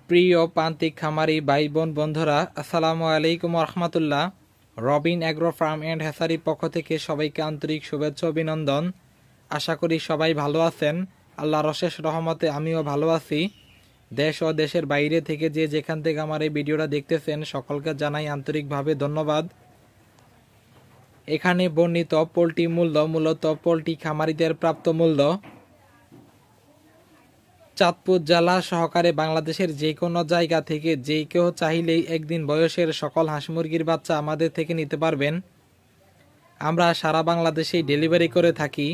প্রিয় প্রান্তিক খামারি ভাই বোন বন্ধুরা, আসসালামু আলাইকুম রহমতুল্লাহ। রবিন অ্যাগ্রো ফার্ম অ্যান্ড হ্যাসারির পক্ষ থেকে সবাইকে আন্তরিক শুভেচ্ছা অভিনন্দন। আশা করি সবাই ভালো আছেন। আল্লাহর অশেষ রহমতে আমিও ভালো আছি। দেশ ও দেশের বাইরে থেকে যে যেখান থেকে আমার এই ভিডিওটা দেখতেছেন সকলকে জানাই আন্তরিকভাবে ধন্যবাদ। এখানে বর্ণিত পোল্ট্রি মূল্য মূলত পোল্ট্রি খামারিদের প্রাপ্ত মূল্য। চাঁদপুর জেলা সহকারে বাংলাদেশের যে কোনো জায়গা থেকে যে কেউ চাইলেই একদিন বয়সের সকল হাঁস মুরগির বাচ্চা আমাদের থেকে নিতে পারবেন। আমরা সারা বাংলাদেশেই ডেলিভারি করে থাকি।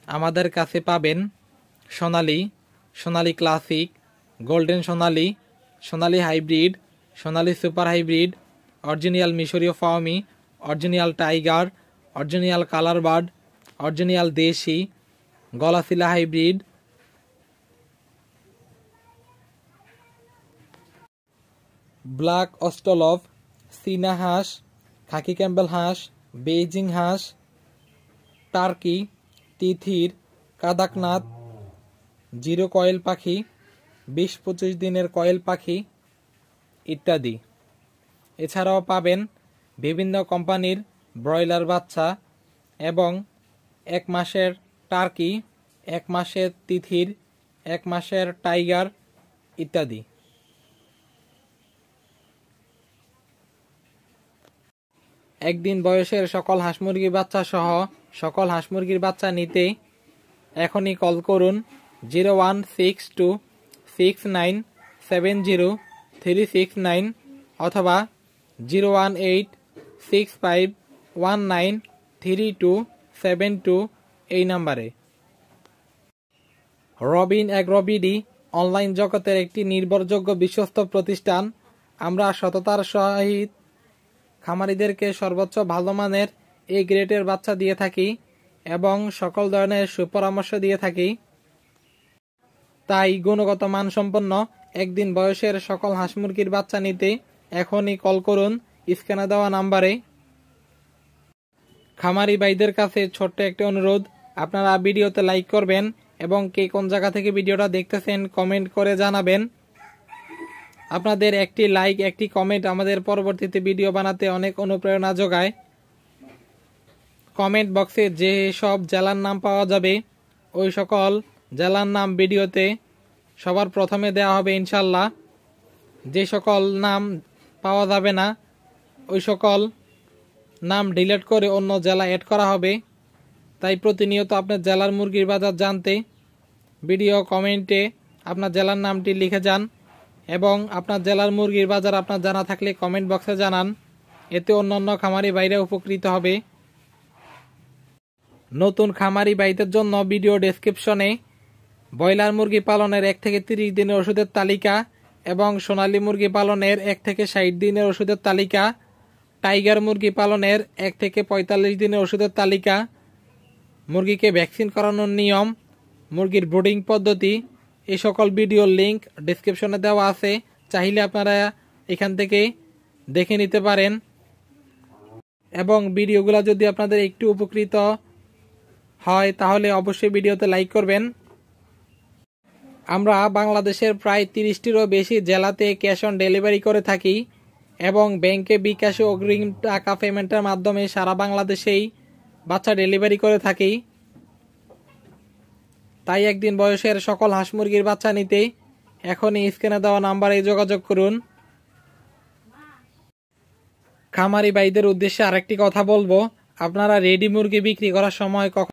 আমাদের কাছে পাবেন সোনালী, সোনালী ক্লাসিক, গোল্ডেন সোনালী, সোনালী হাইব্রিড, সোনালী সুপার হাইব্রিড, অরিজিনাল মিশরীয় Fayoumi, original tiger, original colour bird, original দেশি, গলাশিলা হাইব্রিড, ব্ল্যাক অস্ট্রলভ, চীনা হাঁস, খাকি ক্যাম্বেল হাঁস, বেইজিং হাঁস, টার্কি, তিথির, কাদাকনাথ, জিরো কয়েল পাখি, 20-25 দিনের কয়েল পাখি ইত্যাদি। এছাড়াও পাবেন বিভিন্ন কোম্পানির ব্রয়লার বাচ্চা এবং 1 মাসের টার্কি, 1 মাসের তিথির, 1 মাসের টাইগার ইত্যাদি। একদিন বয়সের সকল হাঁস মুরগির বাচ্চা সহ সকল হাঁস মুরগির বাচ্চা নিতে এখনই কল করুন 01626970369 অথবা 01865193272 এই নাম্বারে। রবিন অ্যাগ্রো বিডি অনলাইন জগতের একটি নির্ভরযোগ্য বিশ্বস্ত প্রতিষ্ঠান। আমরা সততার সহিত খামারিদেরকে সর্বোচ্চ ভালো মানের এ গ্রেডের বাচ্চা দিয়ে থাকি এবং সকল ধরনের সুপরামর্শ দিয়ে থাকি। তাই গুণগত মানসম্পন্ন একদিন বয়সের সকল হাঁস মুরগির বাচ্চা নিতে এখনই কল করুন স্ক্রিনে দেওয়া নাম্বারে। খামারি ভাইদের কাছে ছোট্ট একটি অনুরোধ, আপনারা ভিডিওতে লাইক করবেন এবং কে কোন জায়গা থেকে ভিডিওটা দেখতেছেন কমেন্ট করে জানাবেন। আপনাদের একটি লাইক, একটি কমেন্ট আমাদের পরবর্তীতে ভিডিও বানাতে অনেক অনুপ্রেরণা যোগায়। কমেন্ট বক্সে যে সব জেলার নাম পাওয়া যাবে ওই সকল জেলার নাম ভিডিওতে সবার প্রথমে দেওয়া হবে ইনশাল্লাহ। যে সকল নাম পাওয়া যাবে না ওই সকল নাম ডিলিট করে অন্য জেলা অ্যাড করা হবে। তাই প্রতিনিয়ত আপনার জেলার মুরগির বাজার জানতে ভিডিও কমেন্টে আপনার জেলার নামটি লিখে যান এবং আপনার জেলার মুরগির বাজার আপনার জানা থাকলে কমেন্ট বক্সে জানান। এতে অন্যান্য খামারি ভাইরা উপকৃত হবে। নতুন খামারি ভাইদের জন্য ভিডিও ডেসক্রিপশনে ব্রয়লার মুরগি পালনের 1 থেকে 30 দিনের ওষুধের তালিকা এবং সোনালী মুরগি পালনের 1 থেকে 60 দিনের ওষুধের তালিকা, টাইগার মুরগি পালনের 1 থেকে 45 দিনের ওষুধের তালিকা, মুরগিকে ভ্যাকসিন করানোর নিয়ম, মুরগির ব্রুডিং পদ্ধতি, এই সকল ভিডিওর লিঙ্ক ডেসক্রিপশনে দেওয়া আছে। চাইলে আপনারা এখান থেকে দেখে নিতে পারেন এবং ভিডিওগুলো যদি আপনাদের একটু উপকৃত হয় তাহলে অবশ্যই ভিডিওতে লাইক করবেন। আমরা বাংলাদেশের প্রায় 30টিরও বেশি জেলাতে ক্যাশ অন ডেলিভারি করে থাকি এবং ব্যাংকে বিকাশে অগ্রিম টাকা পেমেন্টের মাধ্যমে সারা বাংলাদেশেই বাচ্চা ডেলিভারি করে থাকি। তাই একদিন বয়সের সকল হাঁস মুরগির বাচ্চা নিতে এখনই স্ক্রিনে দেওয়া নাম্বারে যোগাযোগ করুন। খামারি ভাইদের উদ্দেশ্যে আরেকটি কথা বলবো, আপনারা রেডি মুরগি বিক্রি করার সময় কখনো